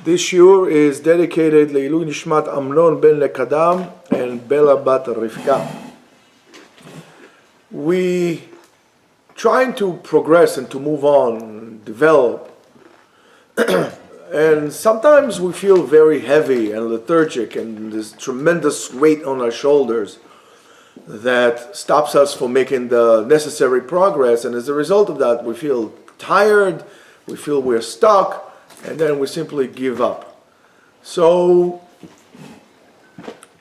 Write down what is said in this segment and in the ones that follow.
This shiur is dedicated Leilui Nishmat Amnon ben Lekadam and Bela bat Rivka. We trying to progress and to move on, develop, and sometimes we feel very heavy and lethargic, and this tremendous weight on our shoulders that stops us from making the necessary progress. And as a result of that, we feel tired, we feel we're stuck, and then we simply give up. So,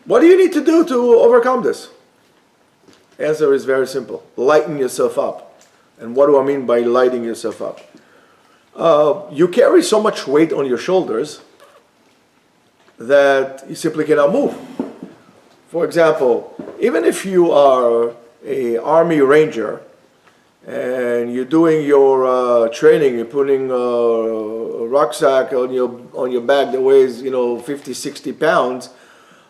what do you need to do to overcome this? The answer is very simple. Lighten yourself up. And what do I mean by lighting yourself up? You carry so much weight on your shoulders that you simply cannot move. For example, even if you are an army ranger and you're doing your training, you're putting a rucksack on your back that weighs 50, 60 pounds,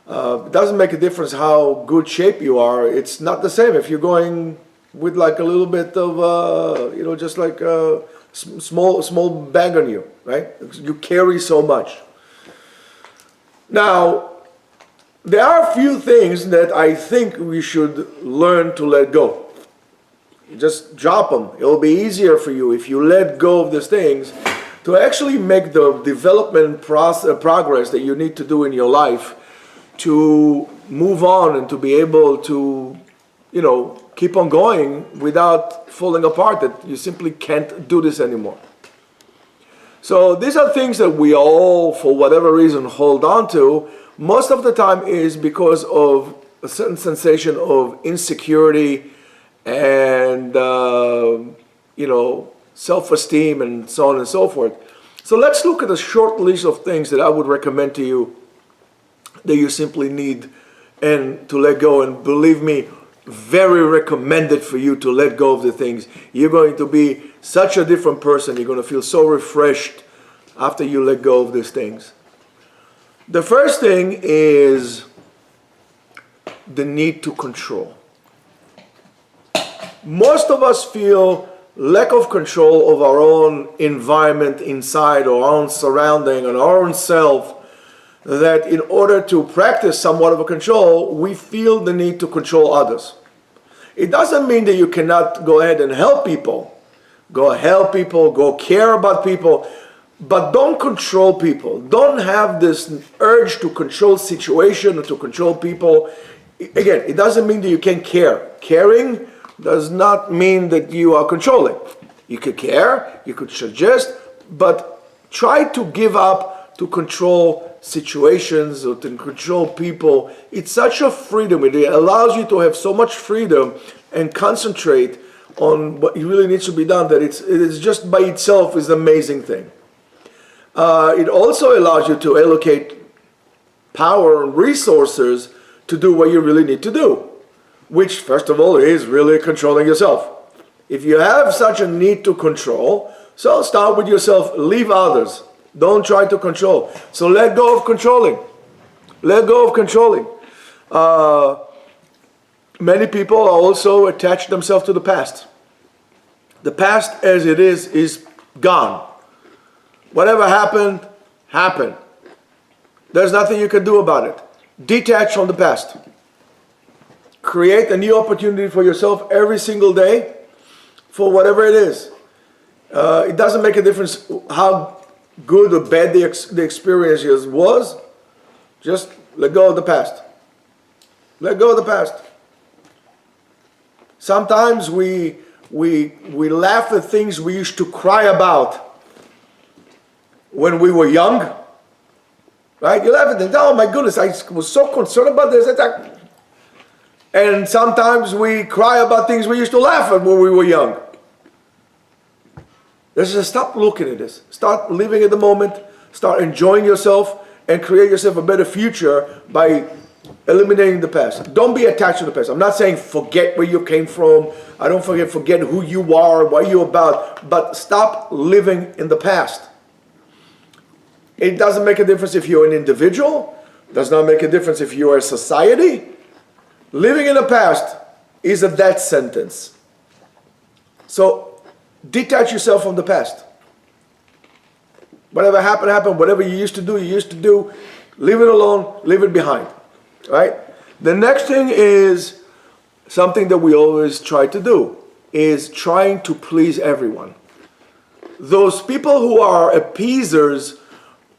it doesn't make a difference how good shape you are. It's not the same if you're going with like a little bit of just like a small bag on you, right? You carry so much. Now, there are a few things that I think we should learn to let go. Just drop them. It'll be easier for you if you let go of these things to actually make the development progress that you need to do in your life to move on and to be able to, keep on going without falling apart, that you simply can't do this anymore. So these are things that we all, for whatever reason, hold on to. Most of the time is because of a certain sensation of insecurity and self-esteem and so on and so forth. So let's look at a short list of things that I would recommend to you that you simply need and to let go. And believe me, very recommended for you to let go of the things. You're going to be such a different person. You're going to feel so refreshed after you let go of these things. The first thing is the need to control. Most of us feel lack of control of our own environment inside, or our own surrounding, and our own self, that in order to practice somewhat of a control, we feel the need to control others. It doesn't mean that you cannot go ahead and help people. Go help people, go care about people, but don't control people. Don't have this urge to control situation or to control people. Again, it doesn't mean that you can't care. Caring does not mean that you are controlling. You could care, you could suggest, but try to give up to control situations or to control people. It's such a freedom. It allows you to have so much freedom and concentrate on what really needs to be done, that it is just by itself is an amazing thing. It also allows you to allocate power and resources to do what you really need to do, which first of all is really controlling yourself. If you have such a need to control, so start with yourself, leave others. Don't try to control. So let go of controlling. Let go of controlling. Many people also attach themselves to the past. The past as it is gone. Whatever happened, happened. There's nothing you can do about it. Detach from the past. Create a new opportunity for yourself every single day for whatever it is. It doesn't make a difference how good or bad the experience was. Just let go of the past. Let go of the past. Sometimes we laugh at things we used to cry about when we were young. Right? You laugh at them. Oh my goodness, I was so concerned about this. And sometimes we cry about things we used to laugh at when we were young. Let's just stop looking at this. Start living at the moment. Start enjoying yourself and create yourself a better future by eliminating the past. Don't be attached to the past. I'm not saying forget where you came from. I don't forget who you are, what you're about. But stop living in the past. It doesn't make a difference if you're an individual. It does not make a difference if you're a society. Living in the past is a death sentence. So detach yourself from the past. Whatever happened, happened. Whatever you used to do, you used to do. Leave it alone, leave it behind. Right? The next thing is something that we always try to do, is trying to please everyone. Those people who are appeasers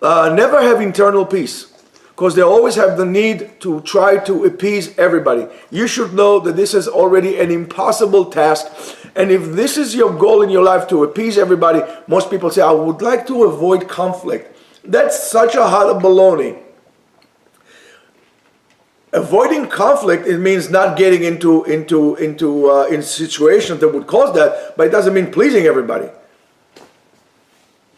never have internal peace, because they always have the need to try to appease everybody. You should know that this is already an impossible task, and if this is your goal in your life, to appease everybody, most people say, I would like to avoid conflict. That's such a hot baloney. Avoiding conflict, it means not getting into situations that would cause that, but it doesn't mean pleasing everybody.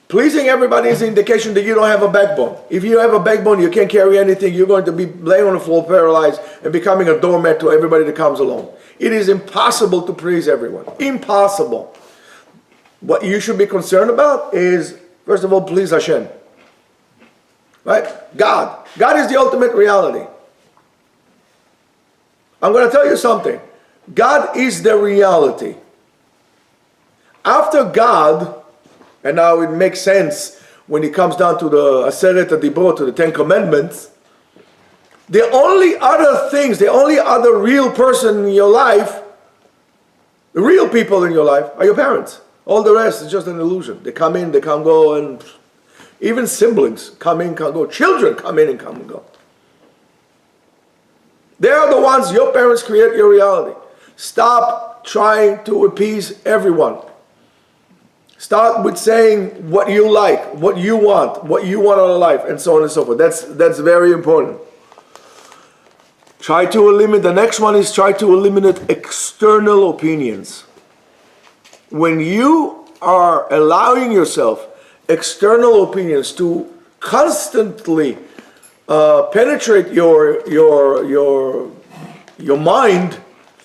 Pleasing everybody is an indication that you don't have a backbone. If you have a backbone, you can't carry anything, you're going to be laying on the floor paralyzed and becoming a doormat to everybody that comes along. It is impossible to please everyone. Impossible. What you should be concerned about is, first of all, please Hashem. Right? God. God is the ultimate reality. I'm going to tell you something. God is the reality. After God, and now it makes sense when it comes down to the Aseret HaDibrot, to the Ten Commandments, the only other things, the only other real person in your life, the real people in your life, are your parents. All the rest is just an illusion. They come in, they can't go, and even siblings come in, can't go. Children come in and come and go. They are the ones, your parents create your reality. Stop trying to appease everyone. Start with saying what you like, what you want out of life, and so on and so forth. That's very important. Try to eliminate, the next one is try to eliminate external opinions. When you are allowing yourself external opinions to constantly penetrate your mind,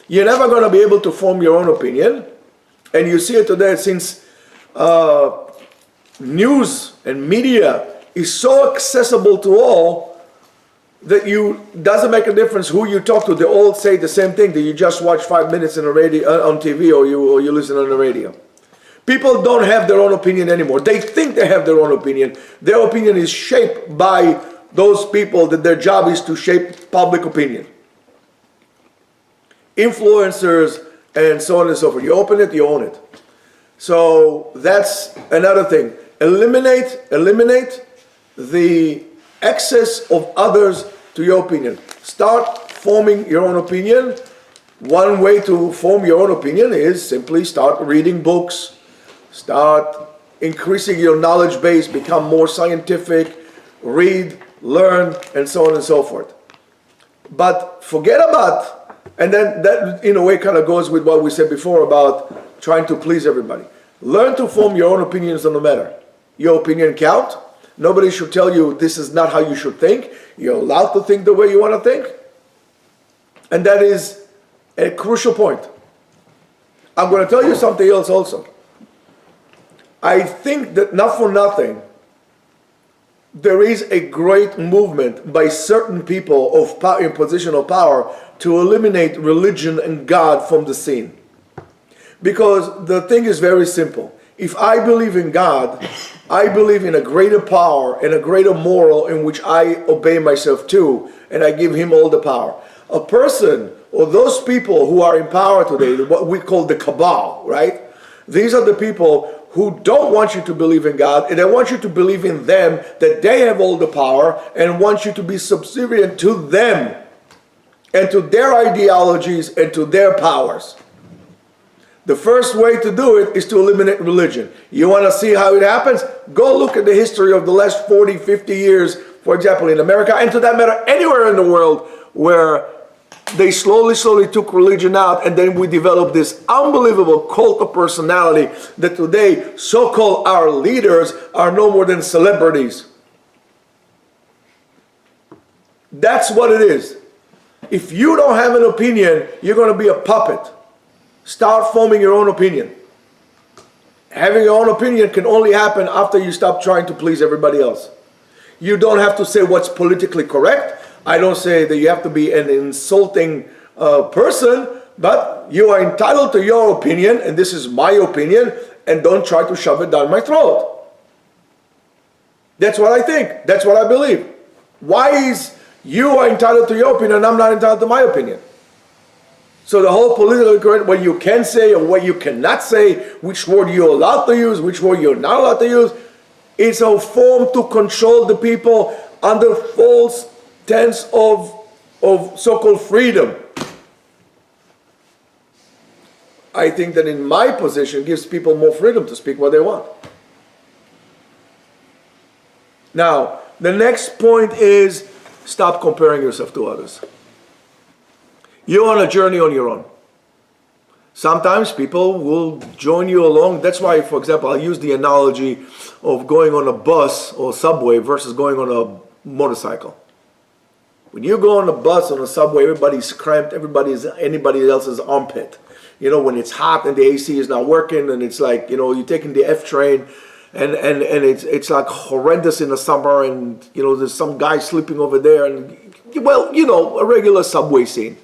you're never going to be able to form your own opinion. And you see it today, since news and media is so accessible to all, that doesn't make a difference who you talk to. They all say the same thing, that you just watch 5 minutes in a radio, on TV, or you listen on the radio. People don't have their own opinion anymore. They think they have their own opinion. Their opinion is shaped by those people that their job is to shape public opinion. Influencers and so on and so forth. You open it, you own it. So that's another thing. Eliminate the excess of others to your opinion. Start forming your own opinion. One way to form your own opinion is simply start reading books. Start increasing your knowledge base, become more scientific, read, learn, and so on and so forth. But forget about, and then that in a way kind of goes with what we said before about trying to please everybody. Learn to form your own opinions on the matter. Your opinion count. Nobody should tell you this is not how you should think. You're allowed to think the way you want to think. And that is a crucial point. I'm going to tell you something else also. I think that not for nothing, there is a great movement by certain people of power, in position of power, to eliminate religion and God from the scene. Because the thing is very simple. If I believe in God, I believe in a greater power and a greater moral in which I obey myself to, and I give him all the power. A person, or those people who are in power today, what we call the cabal, right? These are the people who don't want you to believe in God, and they want you to believe in them, that they have all the power, and want you to be subservient to them, and to their ideologies, and to their powers. The first way to do it is to eliminate religion. You want to see how it happens? Go look at the history of the last 40, 50 years, for example, in America, and to that matter, anywhere in the world, where they slowly took religion out, and then we developed this unbelievable cult of personality that today, so-called our leaders are no more than celebrities. That's what it is. If you don't have an opinion, you're going to be a puppet. Start forming your own opinion. Having your own opinion can only happen after you stop trying to please everybody else. You don't have to say what's politically correct. I don't say that you have to be an insulting person, but you are entitled to your opinion, and this is my opinion, and don't try to shove it down my throat. That's what I think. That's what I believe. Why is you are entitled to your opinion and I'm not entitled to my opinion? So the whole politically correct, what you can say or what you cannot say, which word you're allowed to use, which word you're not allowed to use, it's a form to control the people under false tense of so-called freedom. I think that in my position gives people more freedom to speak what they want. Now, the next point is stop comparing yourself to others. You're on a journey on your own. Sometimes people will join you along. That's why, for example, I use the analogy of going on a bus or subway versus going on a motorcycle. When you go on a bus, on a subway, everybody's cramped, anybody else's armpit. You know, when it's hot and the AC is not working and it's like, you know, you're taking the F train and it's like horrendous in the summer and, you know, there's some guy sleeping over there and, well, you know, a regular subway scene.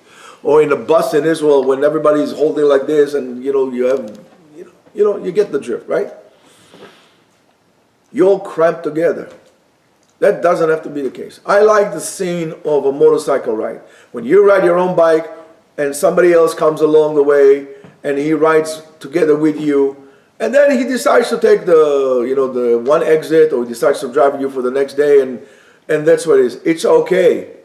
Or in a bus in Israel when everybody's holding like this and, you know, you get the drift, right? You're all cramped together. That doesn't have to be the case. I like the scene of a motorcycle ride. When you ride your own bike and somebody else comes along the way and he rides together with you and then he decides to take the one exit or he decides to drive you for the next day and that's what it is. It's okay.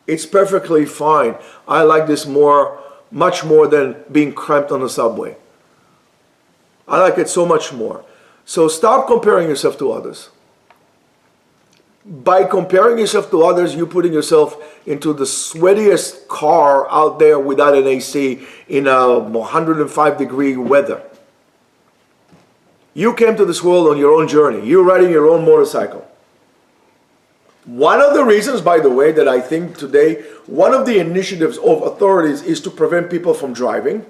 It's perfectly fine. I like this much more than being cramped on the subway. I like it so much more. So stop comparing yourself to others. By comparing yourself to others, you're putting yourself into the sweatiest car out there without an AC in a 105-degree weather. You came to this world on your own journey. You're riding your own motorcycle. One of the reasons, by the way, that I think today, one of the initiatives of authorities is to prevent people from driving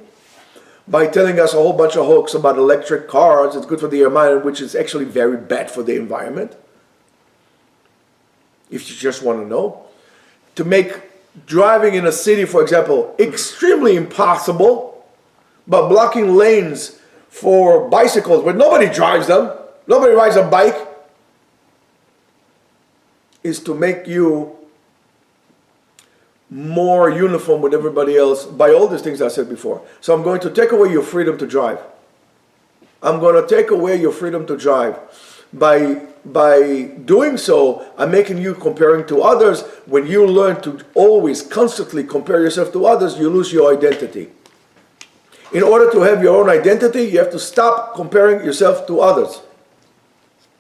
by telling us a whole bunch of hoax about electric cars. It's good for the environment, which is actually very bad for the environment. If you just want to know. To make driving in a city, for example, extremely impossible by blocking lanes for bicycles where nobody drives them, nobody rides a bike, is to make you more uniform with everybody else by all these things I said before. So I'm going to take away your freedom to drive. I'm going to take away your freedom to drive. By doing so, I'm making you comparing to others. When you learn to always, constantly compare yourself to others, you lose your identity. In order to have your own identity, you have to stop comparing yourself to others.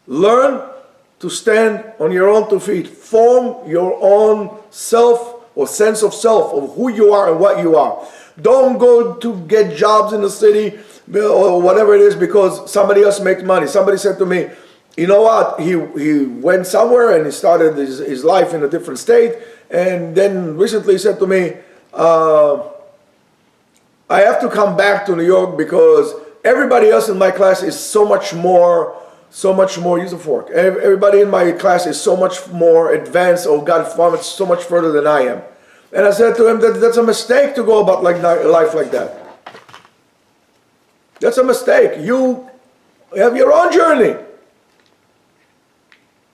Learn to stand on your own 2 feet. Form your own self or sense of self, of who you are and what you are. Don't go to get jobs in the city or whatever it is because somebody else makes money. Somebody said to me, you know what, he went somewhere and he started his life in a different state and then recently said to me, I have to come back to New York because everybody else in my class is so much more, use a fork. Everybody in my class is so much more advanced or got so much further than I am. And I said to him that that's a mistake to go about life like that. That's a mistake. You have your own journey.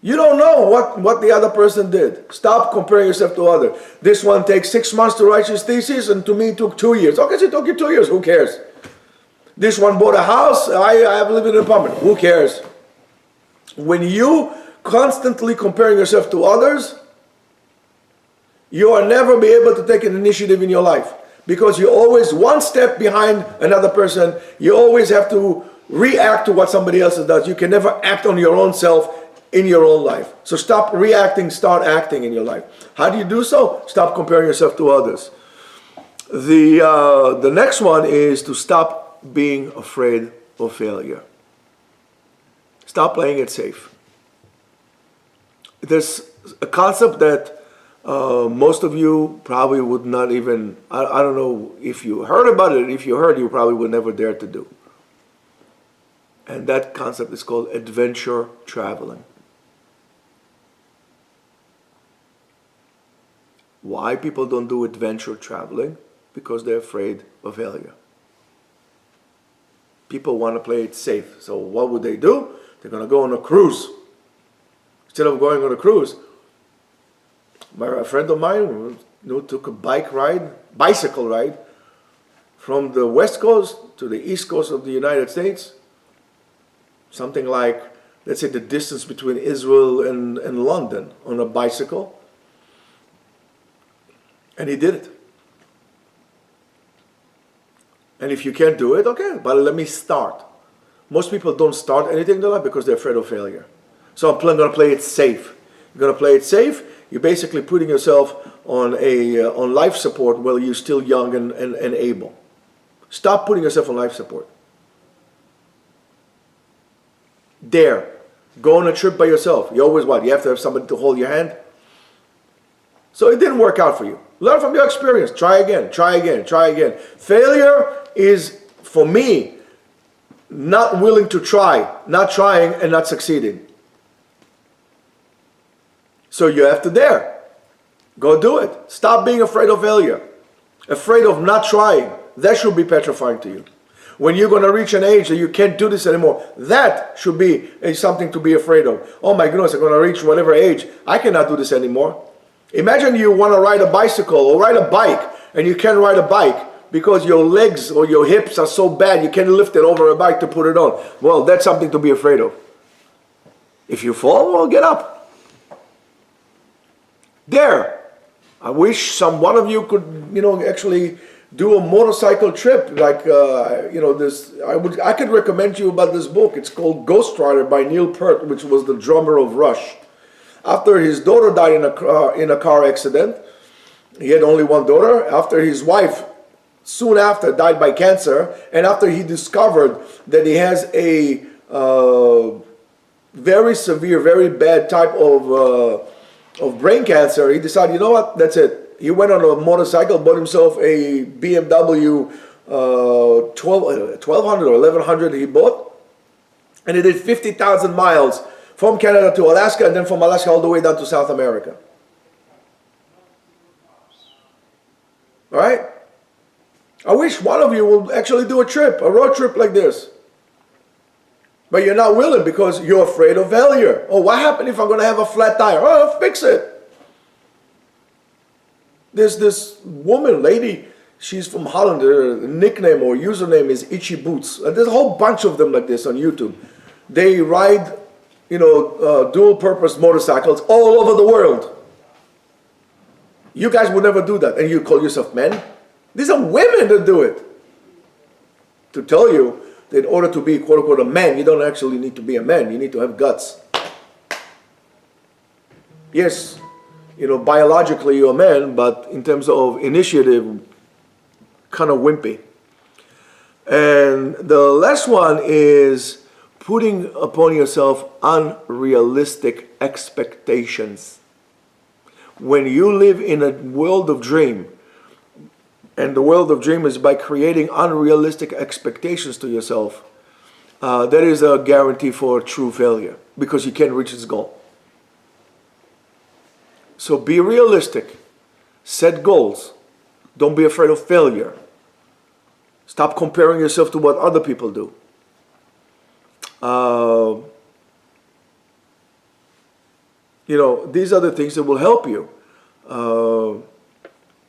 You don't know what the other person did. Stop comparing yourself to others. This one takes 6 months to write his thesis and to me it took 2 years. Okay, so it took you 2 years. Who cares? This one bought a house. I have lived in an apartment. Who cares? When you constantly comparing yourself to others, you will never be able to take an initiative in your life because you're always one step behind another person. You always have to react to what somebody else does. You can never act on your own self in your own life. So stop reacting, start acting in your life. How do you do so? Stop comparing yourself to others. The next one is to stop being afraid of failure. Stop playing it safe. There's a concept that most of you probably would not even, I don't know if you heard about it. If you heard, you probably would never dare to do. And that concept is called adventure traveling. Why people don't do adventure traveling? Because they're afraid of failure. People want to play it safe. So what would they do? They're going to go on a cruise. instead of going on a cruise. A friend of mine took a bicycle ride from the west coast to the east coast of the United States. Something like, let's say, the distance between Israel and London on a bicycle. And he did it. And if you can't do it, okay, but let me start. Most people don't start anything in their life because they're afraid of failure. So I'm going to play it safe. You're going to play it safe. You're basically putting yourself on life support while you're still young and able. Stop putting yourself on life support. Dare. Go on a trip by yourself. You always what? You have to have somebody to hold your hand. So it didn't work out for you. Learn from your experience. Try again, try again, try again. Failure is, for me, not willing to try, not trying and not succeeding. So you have to dare. Go do it. Stop being afraid of failure. Afraid of not trying. That should be petrifying to you. When you're going to reach an age that you can't do this anymore, that should be something to be afraid of. Oh my goodness, I'm going to reach whatever age. I cannot do this anymore. Imagine you want to ride a bicycle or ride a bike and you can't ride a bike because your legs or your hips are so bad you can't lift it over a bike to put it on. Well, that's something to be afraid of. If you fall, well, get up. Dare. I wish one of you could, actually do a motorcycle trip like, this. I could recommend you about this book. It's called Ghost Rider by Neil Peart, which was the drummer of Rush. After his daughter died in a car accident, he had only one daughter. After his wife, soon after, died by cancer, and after he discovered that he has a very severe, very bad type of brain cancer, he decided, you know what, that's it. He went on a motorcycle, bought himself a BMW 1200 or 1100 he bought, and he did 50,000 miles from Canada to Alaska, and then from Alaska all the way down to South America. All right? I wish one of you will actually do a road trip like this. But you're not willing because you're afraid of failure. Oh, what happened if I'm going to have a flat tire? Oh, I'll fix it. There's this lady, she's from Holland. Her nickname or username is Itchy Boots. There's a whole bunch of them like this on YouTube. They ride, dual-purpose motorcycles all over the world. You guys would never do that, and you call yourself men? These are women that do it. To tell you that in order to be, quote-unquote, a man, you don't actually need to be a man. You need to have guts. Yes, biologically you're a man, but in terms of initiative, kind of wimpy. And the last one is putting upon yourself unrealistic expectations. When you live in a world of dream, and the world of dream is by creating unrealistic expectations to yourself, that is a guarantee for true failure because you can't reach its goal. So be realistic. Set goals. Don't be afraid of failure. Stop comparing yourself to what other people do. These are the things that will help you.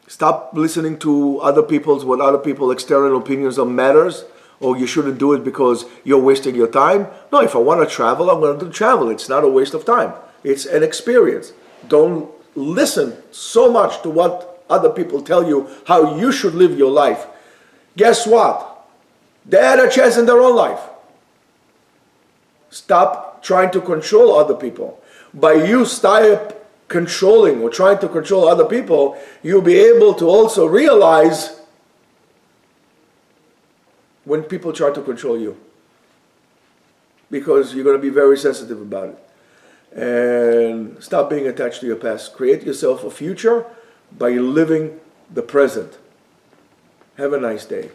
Stop listening to what other people's external opinions on matters, or you shouldn't do it because you're wasting your time. No, if I want to travel, I'm going to travel. It's not a waste of time. It's an experience. Don't listen so much to what other people tell you how you should live your life. Guess what? They had a chance in their own life. Stop trying to control other people. By you stop controlling or trying to control other people, you'll be able to also realize when people try to control you, because you're going to be very sensitive about it. And stop being attached to your past. Create yourself a future by living the present. Have a nice day.